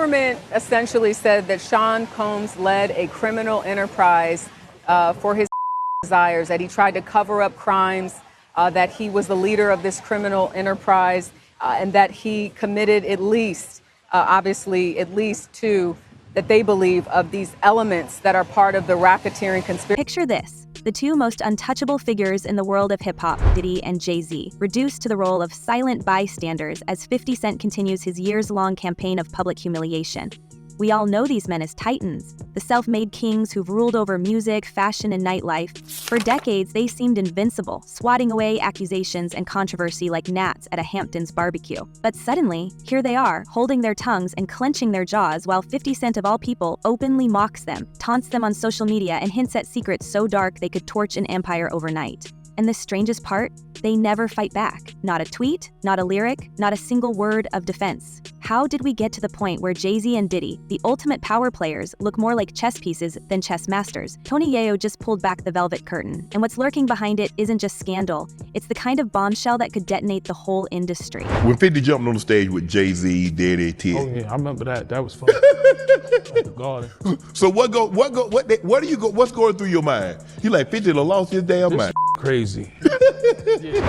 government essentially said that Sean Combs led a criminal enterprise for his desires, that he tried to cover up crimes, that he was the leader of this criminal enterprise, and that he committed at least two that they believe of these elements that are part of the racketeering conspiracy. Picture this. The two most untouchable figures in the world of hip-hop, Diddy and Jay Z, reduced to the role of silent bystanders as 50 Cent continues his years-long campaign of public humiliation. We all know these men as titans, the self-made kings who've ruled over music, fashion, and nightlife. For decades, they seemed invincible, swatting away accusations and controversy like gnats at a Hamptons barbecue. But suddenly, here they are, holding their tongues and clenching their jaws while 50 Cent of all people openly mocks them, taunts them on social media, and hints at secrets so dark they could torch an empire overnight. And the strangest part? They never fight back. Not a tweet, not a lyric, not a single word of defense. How did we get to the point where Jay Z and Diddy, the ultimate power players, look more like chess pieces than chess masters? Tony Yayo just pulled back the velvet curtain, and what's lurking behind it isn't just scandal. It's the kind of bombshell that could detonate the whole industry. When 50 jumped on the stage with Jay Z, Diddy, T. Oh yeah, I remember that. That was fun. At the Garden. So what's going through your mind? You like 50 done lost his damn mind. Crazy.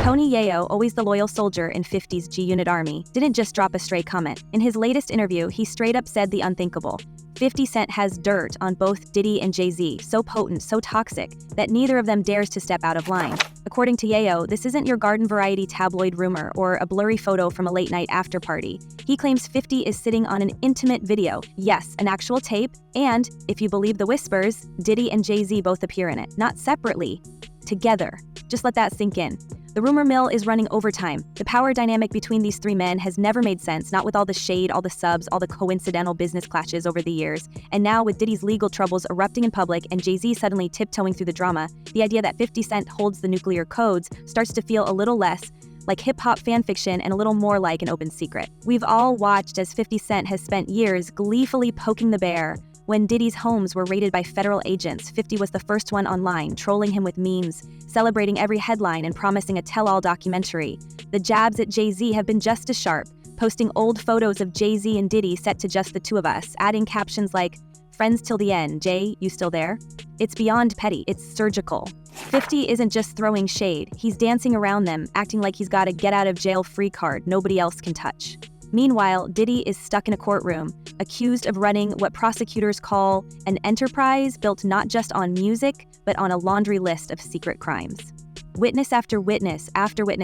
Tony Yayo, always the loyal soldier in 50's G-Unit Army, didn't just drop a stray comment. In his latest interview, he straight up said the unthinkable. 50 Cent has dirt on both Diddy and Jay Z, so potent, so toxic, that neither of them dares to step out of line. According to Yayo, this isn't your garden variety tabloid rumor or a blurry photo from a late night after party. He claims 50 is sitting on an intimate video, yes, an actual tape, and, if you believe the whispers, Diddy and Jay Z both appear in it, not separately, together. Just let that sink in. The rumor mill is running overtime. The power dynamic between these three men has never made sense, not with all the shade, all the subs, all the coincidental business clashes over the years. And now with Diddy's legal troubles erupting in public and Jay Z suddenly tiptoeing through the drama, the idea that 50 Cent holds the nuclear codes starts to feel a little less like hip-hop fanfiction and a little more like an open secret. We've all watched as 50 Cent has spent years gleefully poking the bear. When Diddy's homes were raided by federal agents, 50 was the first one online, trolling him with memes, celebrating every headline and promising a tell-all documentary. The jabs at Jay Z have been just as sharp, posting old photos of Jay Z and Diddy set to just the two of us, adding captions like, "Friends till the end, Jay, you still there?" It's beyond petty, it's surgical. 50 isn't just throwing shade, he's dancing around them, acting like he's got a get-out-of-jail-free card nobody else can touch. Meanwhile, Diddy is stuck in a courtroom, accused of running what prosecutors call an enterprise built not just on music, but on a laundry list of secret crimes. Witness after witness,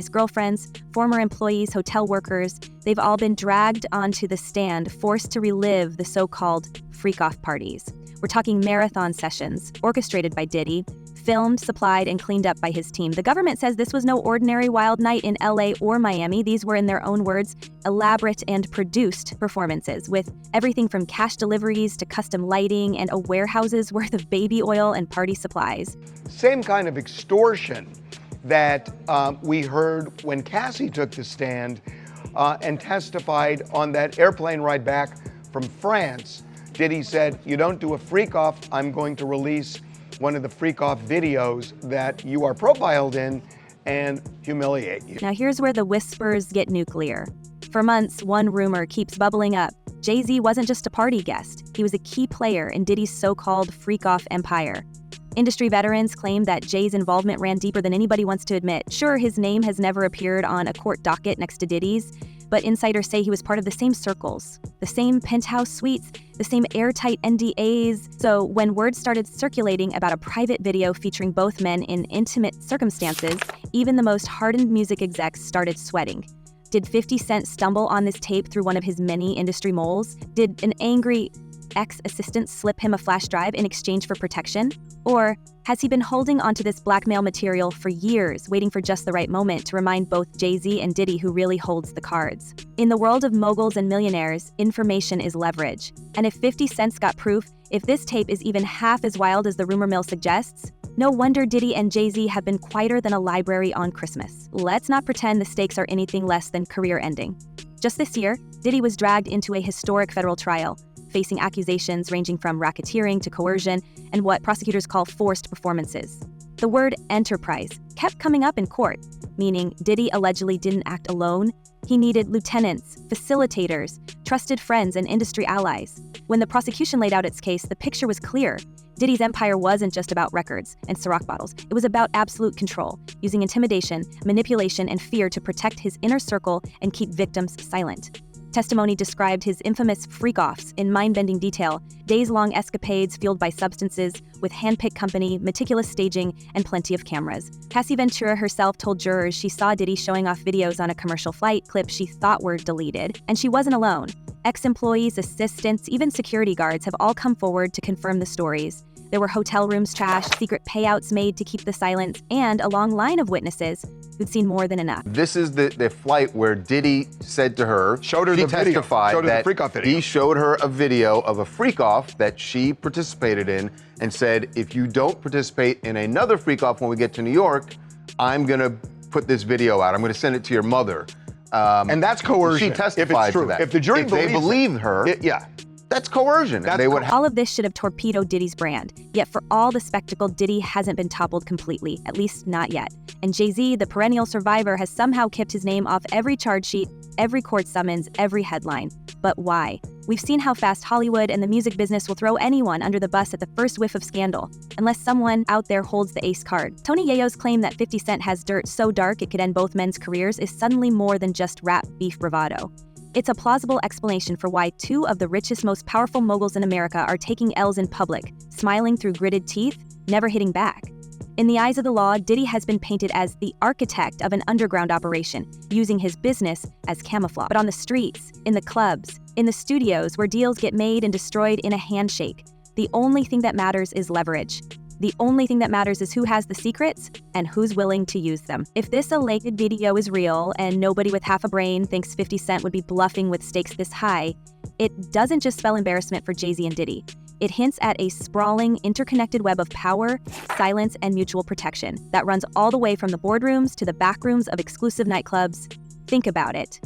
girlfriends, former employees, hotel workers, they've all been dragged onto the stand, forced to relive the so-called freakoff parties. We're talking marathon sessions, orchestrated by Diddy, filmed, supplied, and cleaned up by his team. The government says this was no ordinary wild night in LA or Miami. These were, in their own words, elaborate and produced performances with everything from cash deliveries to custom lighting and a warehouse's worth of baby oil and party supplies. Same kind of extortion that we heard when Cassie took the stand and testified on that airplane ride back from France. Diddy said, "You don't do a freak-off, I'm going to release one of the freak-off videos that you are profiled in and humiliate you." Now here's where the whispers get nuclear. For months, one rumor keeps bubbling up. Jay Z wasn't just a party guest. He was a key player in Diddy's so-called freak-off empire. Industry veterans claim that Jay's involvement ran deeper than anybody wants to admit. Sure, his name has never appeared on a court docket next to Diddy's, but insiders say he was part of the same circles, the same penthouse suites, the same airtight NDAs. So when word started circulating about a private video featuring both men in intimate circumstances, even the most hardened music execs started sweating. Did 50 Cent stumble on this tape through one of his many industry moles? Did an angry ex-assistant slip him a flash drive in exchange for protection? Or has he been holding onto this blackmail material for years, waiting for just the right moment to remind both Jay Z and Diddy who really holds the cards? In the world of moguls and millionaires, information is leverage. And if 50 Cent's got proof, if this tape is even half as wild as the rumor mill suggests, no wonder Diddy and Jay Z have been quieter than a library on Christmas. Let's not pretend the stakes are anything less than career-ending. Just this year, Diddy was dragged into a historic federal trial, facing accusations ranging from racketeering to coercion and what prosecutors call forced performances. The word enterprise kept coming up in court. meaning Diddy allegedly didn't act alone. He needed lieutenants, facilitators, trusted friends, and industry allies. When the prosecution laid out its case, the picture was clear. Diddy's empire wasn't just about records and Ciroc bottles. It was about absolute control, using intimidation, manipulation, and fear to protect his inner circle and keep victims silent. Testimony described his infamous freakoffs in mind-bending detail, days-long escapades fueled by substances, with hand-picked company, meticulous staging, and plenty of cameras. Cassie Ventura herself told jurors she saw Diddy showing off videos on a commercial flight, clips she thought were deleted, and she wasn't alone. Ex-employees, assistants, even security guards have all come forward to confirm the stories. There were hotel rooms trashed, secret payouts made to keep the silence, and a long line of witnesses who'd seen more than enough. This is the flight where Diddy said to her, Showed her she the video. testified Showed her that the freak-off video. he showed her a video of a freak-off that she participated in and said, if you don't participate in another freak-off when we get to New York, I'm gonna put this video out. I'm gonna send it to your mother. And that's coercion. She testified to that. If the jury if they believed her, yeah. that's coercion. That's they would All of this should have torpedoed Diddy's brand. Yet for all the spectacle, Diddy hasn't been toppled completely, at least not yet. And Jay Z, the perennial survivor, has somehow kept his name off every charge sheet, every court summons, every headline. But why? We've seen how fast Hollywood and the music business will throw anyone under the bus at the first whiff of scandal, unless someone out there holds the ace card. Tony Yayo's claim that 50 Cent has dirt so dark it could end both men's careers is suddenly more than just rap beef bravado. It's a plausible explanation for why two of the richest, most powerful moguls in America are taking L's in public, smiling through gritted teeth, never hitting back. In the eyes of the law, Diddy has been painted as the architect of an underground operation, using his business as camouflage. But on the streets, in the clubs, in the studios where deals get made and destroyed in a handshake, the only thing that matters is leverage. The only thing that matters is who has the secrets and who's willing to use them. If this alleged video is real and nobody with half a brain thinks 50 Cent would be bluffing with stakes this high, it doesn't just spell embarrassment for Jay Z and Diddy. It hints at a sprawling, interconnected web of power, silence, and mutual protection that runs all the way from the boardrooms to the backrooms of exclusive nightclubs. Think about it.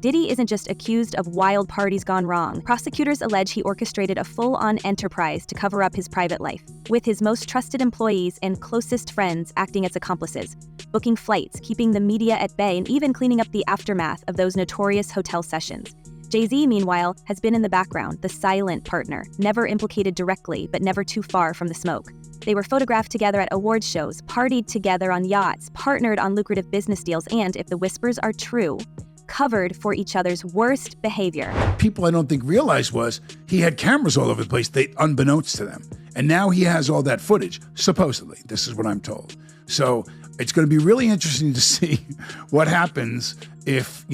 Diddy isn't just accused of wild parties gone wrong. Prosecutors allege he orchestrated a full-on enterprise to cover up his private life, with his most trusted employees and closest friends acting as accomplices, booking flights, keeping the media at bay, and even cleaning up the aftermath of those notorious hotel sessions. Jay Z, meanwhile, has been in the background, the silent partner, never implicated directly, but never too far from the smoke. They were photographed together at awards shows, partied together on yachts, partnered on lucrative business deals, and, if the whispers are true, covered for each other's worst behavior. People I don't think realized was he had cameras all over the place, unbeknownst to them. And now he has all that footage, supposedly. This is what I'm told. So it's going to be really interesting to see what happens if,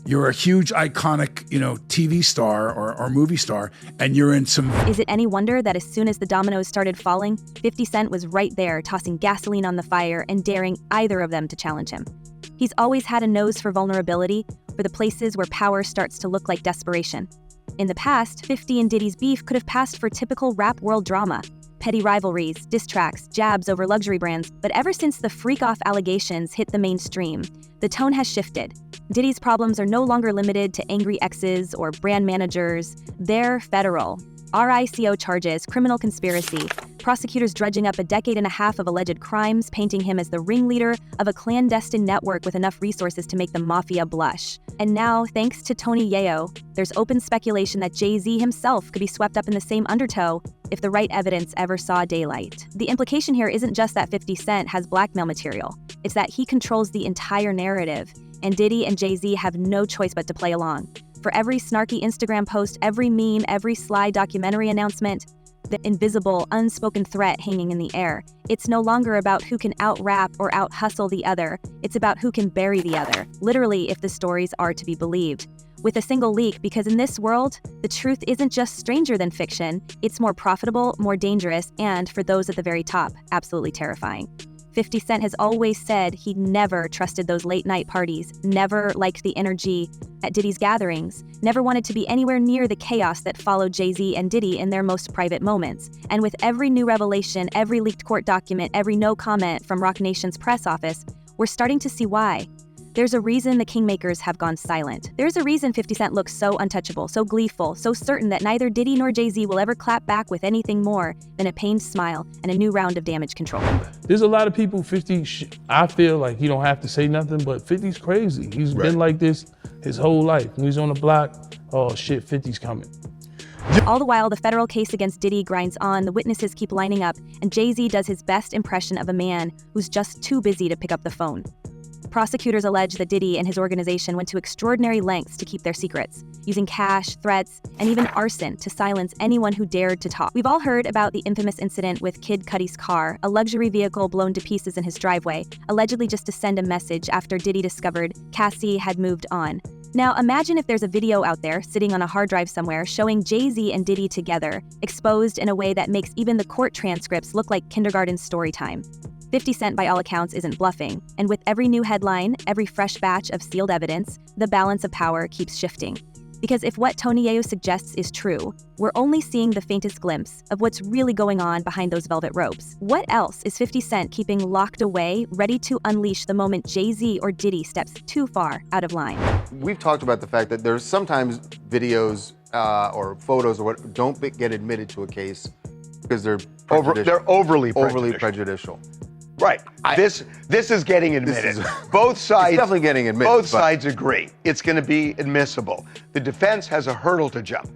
you're a huge, iconic, TV star or movie star, and you're in some... Is it any wonder that as soon as the dominoes started falling, 50 Cent was right there, tossing gasoline on the fire and daring either of them to challenge him? He's always had a nose for vulnerability, for the places where power starts to look like desperation. In the past, 50 and Diddy's beef could have passed for typical rap world drama. Petty rivalries, diss tracks, jabs over luxury brands. But ever since the freak-off allegations hit the mainstream, the tone has shifted. Diddy's problems are no longer limited to angry exes or brand managers. They're federal. RICO charges, criminal conspiracy, prosecutors dredging up a decade and a half of alleged crimes, painting him as the ringleader of a clandestine network with enough resources to make the mafia blush. And now, thanks to Tony Yayo, there's open speculation that Jay Z himself could be swept up in the same undertow if the right evidence ever saw daylight. The implication here isn't just that 50 Cent has blackmail material, it's that he controls the entire narrative, and Diddy and Jay Z have no choice but to play along. For every snarky Instagram post, every meme, every sly documentary announcement, the invisible, unspoken threat hanging in the air. It's no longer about who can out-rap or out-hustle the other. It's about who can bury the other, literally, if the stories are to be believed. With a single leak, because in this world, the truth isn't just stranger than fiction, it's more profitable, more dangerous, and, for those at the very top, absolutely terrifying. 50 Cent has always said he never trusted those late-night parties, never liked the energy at Diddy's gatherings, never wanted to be anywhere near the chaos that followed Jay Z and Diddy in their most private moments. And with every new revelation, every leaked court document, every no comment from Roc Nation's press office, we're starting to see why. There's a reason the kingmakers have gone silent. There's a reason 50 Cent looks so untouchable, so gleeful, so certain that neither Diddy nor Jay Z will ever clap back with anything more than a pained smile and a new round of damage control. There's a lot of people, 50, I feel like he don't have to say nothing, but 50's crazy. He's been like this his whole life. When he's on the block, oh shit, 50's coming. All the while, the federal case against Diddy grinds on, the witnesses keep lining up, and Jay Z does his best impression of a man who's just too busy to pick up the phone. Prosecutors allege that Diddy and his organization went to extraordinary lengths to keep their secrets, using cash, threats, and even arson to silence anyone who dared to talk. We've all heard about the infamous incident with Kid Cudi's car, a luxury vehicle blown to pieces in his driveway, allegedly just to send a message after Diddy discovered Cassie had moved on. Now imagine if there's a video out there sitting on a hard drive somewhere showing Jay Z and Diddy together, exposed in a way that makes even the court transcripts look like kindergarten story time. 50 Cent, by all accounts, isn't bluffing, and with every new headline, every fresh batch of sealed evidence, the balance of power keeps shifting. Because if what Tony Yayo suggests is true, we're only seeing the faintest glimpse of what's really going on behind those velvet ropes. What else is 50 Cent keeping locked away, ready to unleash the moment Jay Z or Diddy steps too far out of line? We've talked about the fact that there's sometimes videos or photos or what don't get admitted to a case because they're overly prejudicial. Right. This is getting admitted. Both sides. It's definitely getting admitted. Both sides agree. It's going to be admissible. The defense has a hurdle to jump.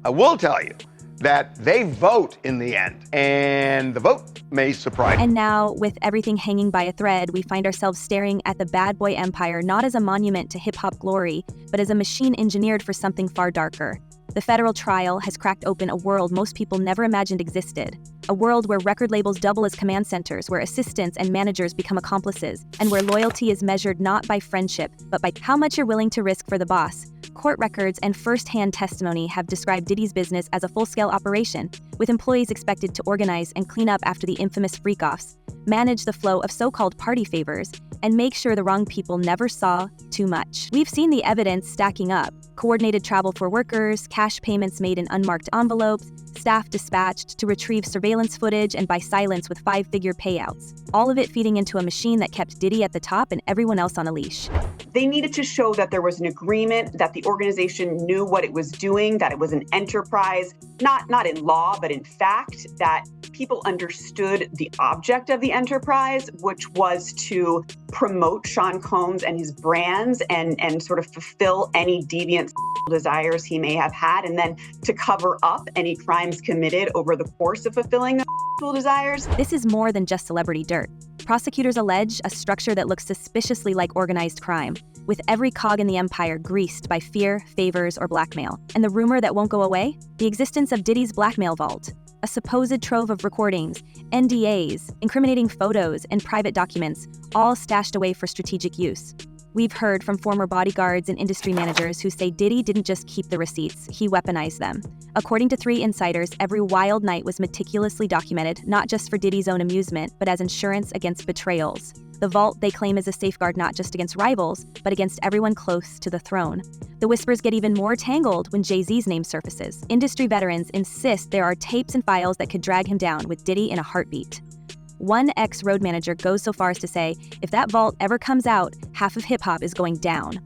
I will tell you that they vote in the end, and the vote may surprise. And now, with everything hanging by a thread, we find ourselves staring at the bad boy empire not as a monument to hip-hop glory, but as a machine engineered for something far darker. The federal trial has cracked open a world most people never imagined existed. A world where record labels double as command centers, where assistants and managers become accomplices, and where loyalty is measured not by friendship, but by how much you're willing to risk for the boss. Court records and first-hand testimony have described Diddy's business as a full-scale operation, with employees expected to organize and clean up after the infamous freakoffs, manage the flow of so-called party favors, and make sure the wrong people never saw too much. We've seen the evidence stacking up. Coordinated travel for workers, cash payments made in unmarked envelopes, staff dispatched to retrieve surveillance footage and buy silence with 5-figure payouts. All of it feeding into a machine that kept Diddy at the top and everyone else on a leash. They needed to show that there was an agreement, that the organization knew what it was doing, that it was an enterprise, not in law, but in fact, that people understood the object of the enterprise, which was to promote Sean Combs and his brands and sort of fulfill any deviant desires he may have had, and then to cover up any crimes committed over the course of fulfilling the desires. This is more than just celebrity dirt. Prosecutors allege a structure that looks suspiciously like organized crime, with every cog in the empire greased by fear, favors, or blackmail. And the rumor that won't go away? The existence of Diddy's blackmail vault, a supposed trove of recordings, NDAs, incriminating photos, and private documents, all stashed away for strategic use. We've heard from former bodyguards and industry managers who say Diddy didn't just keep the receipts, he weaponized them. According to 3 insiders, every wild night was meticulously documented, not just for Diddy's own amusement, but as insurance against betrayals. The vault, they claim, is a safeguard not just against rivals, but against everyone close to the throne. The whispers get even more tangled when Jay Z's name surfaces. Industry veterans insist there are tapes and files that could drag him down, with Diddy in a heartbeat. One ex-road manager goes so far as to say, if that vault ever comes out, half of hip-hop is going down.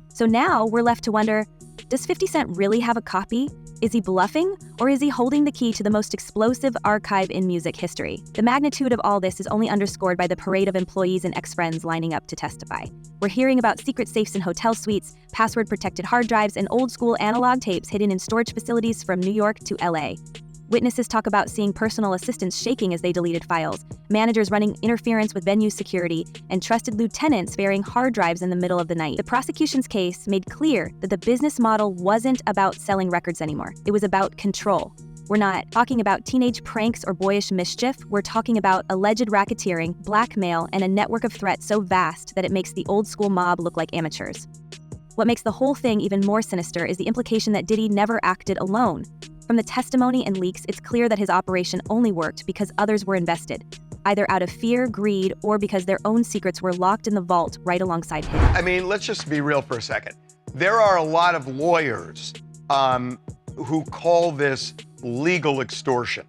So now we're left to wonder, does 50 Cent really have a copy? Is he bluffing, or is he holding the key to the most explosive archive in music history? The magnitude of all this is only underscored by the parade of employees and ex-friends lining up to testify. We're hearing about secret safes in hotel suites, password-protected hard drives, and old-school analog tapes hidden in storage facilities from New York to LA. Witnesses talk about seeing personal assistants shaking as they deleted files, managers running interference with venue security, and trusted lieutenants burying hard drives in the middle of the night. The prosecution's case made clear that the business model wasn't about selling records anymore. It was about control. We're not talking about teenage pranks or boyish mischief. We're talking about alleged racketeering, blackmail, and a network of threats so vast that it makes the old-school mob look like amateurs. What makes the whole thing even more sinister is the implication that Diddy never acted alone. From the testimony and leaks, it's clear that his operation only worked because others were invested, either out of fear, greed, or because their own secrets were locked in the vault right alongside him. I mean, let's just be real for a second. There are a lot of lawyers who call this legal extortion,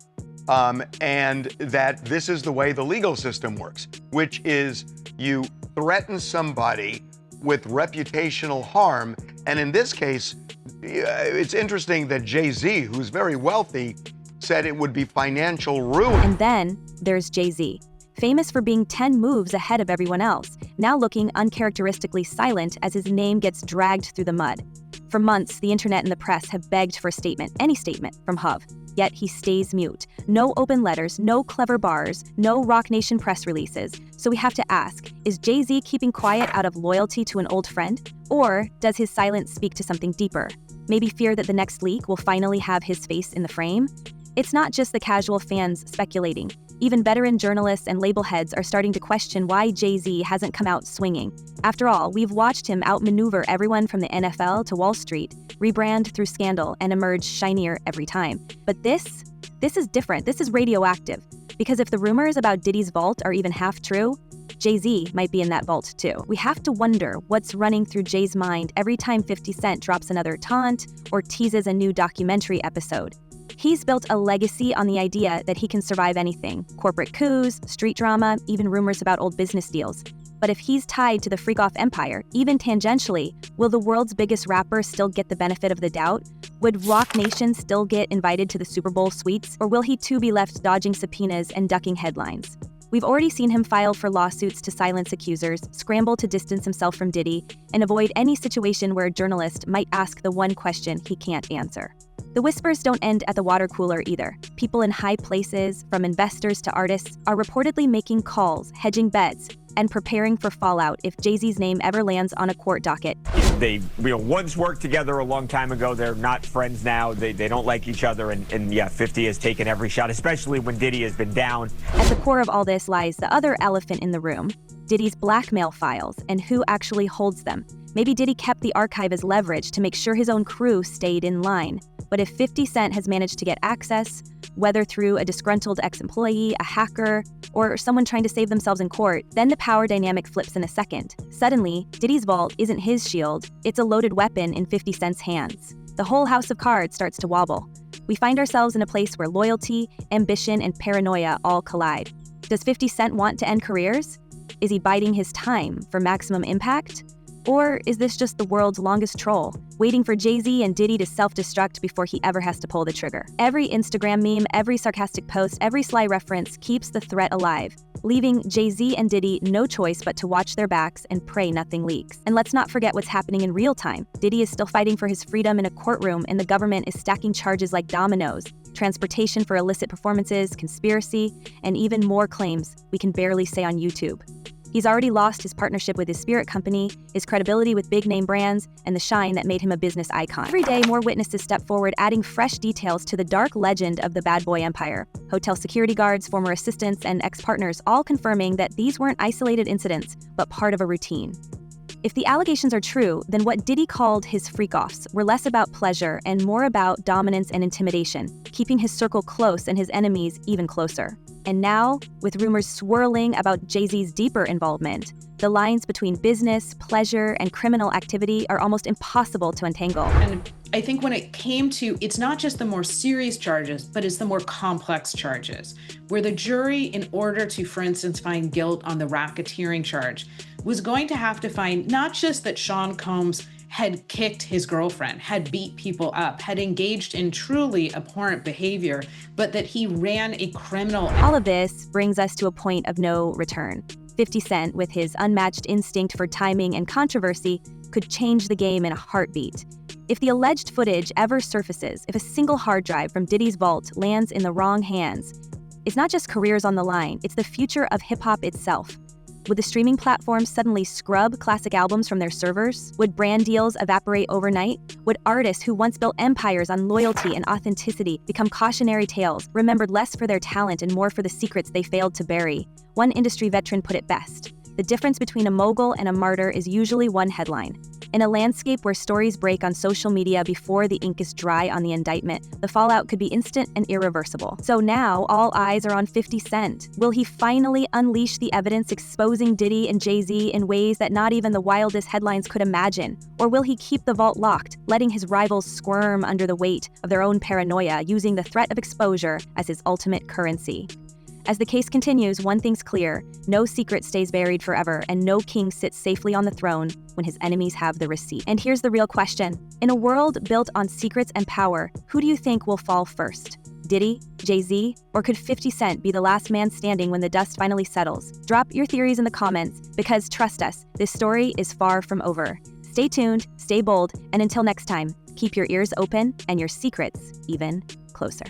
and that this is the way the legal system works, which is you threaten somebody with reputational harm. And in this case, it's interesting that Jay Z, who's very wealthy, said it would be financial ruin. And then there's Jay Z, famous for being 10 moves ahead of everyone else, now looking uncharacteristically silent as his name gets dragged through the mud. For months, the internet and the press have begged for a statement, any statement, from Hov. Yet he stays mute. No open letters, no clever bars, no Rock Nation press releases. So we have to ask, is Jay Z keeping quiet out of loyalty to an old friend? Or does his silence speak to something deeper? Maybe fear that the next leak will finally have his face in the frame? It's not just the casual fans speculating. Even veteran journalists and label heads are starting to question why Jay Z hasn't come out swinging. After all, we've watched him outmaneuver everyone from the NFL to Wall Street, rebrand through scandal, and emerge shinier every time. But this is different. This is radioactive. Because if the rumors about Diddy's vault are even half true, Jay Z might be in that vault too. We have to wonder what's running through Jay's mind every time 50 Cent drops another taunt or teases a new documentary episode. He's built a legacy on the idea that he can survive anything: corporate coups, street drama, even rumors about old business deals. But if he's tied to the freakoff empire, even tangentially, will the world's biggest rapper still get the benefit of the doubt? Would Rock Nation still get invited to the Super Bowl suites? Or will he too be left dodging subpoenas and ducking headlines? We've already seen him file for lawsuits to silence accusers, scramble to distance himself from Diddy, and avoid any situation where a journalist might ask the one question he can't answer. The whispers don't end at the water cooler either. People in high places, from investors to artists, are reportedly making calls, hedging bets, and preparing for fallout if Jay Z's name ever lands on a court docket. They once worked together a long time ago. They're not friends now. They don't like each other. And yeah, 50 has taken every shot, especially when Diddy has been down. At the core of all this lies the other elephant in the room: Diddy's blackmail files and who actually holds them. Maybe Diddy kept the archive as leverage to make sure his own crew stayed in line. But if 50 Cent has managed to get access, whether through a disgruntled ex-employee, a hacker, or someone trying to save themselves in court, then the power dynamic flips in a second. Suddenly, Diddy's vault isn't his shield, it's a loaded weapon in 50 Cent's hands. The whole house of cards starts to wobble. We find ourselves in a place where loyalty, ambition, and paranoia all collide. Does 50 Cent want to end careers? Is he biding his time for maximum impact? Or is this just the world's longest troll, waiting for Jay Z and Diddy to self-destruct before he ever has to pull the trigger? Every Instagram meme, every sarcastic post, every sly reference keeps the threat alive, leaving Jay Z and Diddy no choice but to watch their backs and pray nothing leaks. And let's not forget what's happening in real time. Diddy is still fighting for his freedom in a courtroom, and the government is stacking charges like dominoes: transportation for illicit performances, conspiracy, and even more claims we can barely say on YouTube. He's already lost his partnership with his spirit company, his credibility with big-name brands, and the shine that made him a business icon. Every day, more witnesses step forward, adding fresh details to the dark legend of the bad boy empire. Hotel security guards, former assistants, and ex-partners all confirming that these weren't isolated incidents, but part of a routine. If the allegations are true, then what Diddy called his freakoffs were less about pleasure and more about dominance and intimidation, keeping his circle close and his enemies even closer. And now, with rumors swirling about Jay Z's deeper involvement, the lines between business, pleasure, and criminal activity are almost impossible to untangle. And I think when it came to, it's not just the more serious charges, but it's the more complex charges, where the jury, in order to, for instance, find guilt on the racketeering charge, was going to have to find not just that Sean Combs had kicked his girlfriend, had beat people up, had engaged in truly abhorrent behavior, but that he ran a criminal. All of this brings us to a point of no return. 50 Cent, with his unmatched instinct for timing and controversy, could change the game in a heartbeat. If the alleged footage ever surfaces, if a single hard drive from Diddy's vault lands in the wrong hands, it's not just careers on the line, it's the future of hip-hop itself. Would the streaming platforms suddenly scrub classic albums from their servers? Would brand deals evaporate overnight? Would artists who once built empires on loyalty and authenticity become cautionary tales, remembered less for their talent and more for the secrets they failed to bury? One industry veteran put it best: the difference between a mogul and a martyr is usually one headline. In a landscape where stories break on social media before the ink is dry on the indictment, the fallout could be instant and irreversible. So now, all eyes are on 50 Cent. Will he finally unleash the evidence exposing Diddy and Jay Z in ways that not even the wildest headlines could imagine? Or will he keep the vault locked, letting his rivals squirm under the weight of their own paranoia, using the threat of exposure as his ultimate currency? As the case continues, one thing's clear: no secret stays buried forever, and no king sits safely on the throne when his enemies have the receipt. And here's the real question. In a world built on secrets and power, who do you think will fall first? Diddy, Jay Z, or could 50 Cent be the last man standing when the dust finally settles? Drop your theories in the comments, because trust us, this story is far from over. Stay tuned, stay bold, and until next time, keep your ears open and your secrets even closer.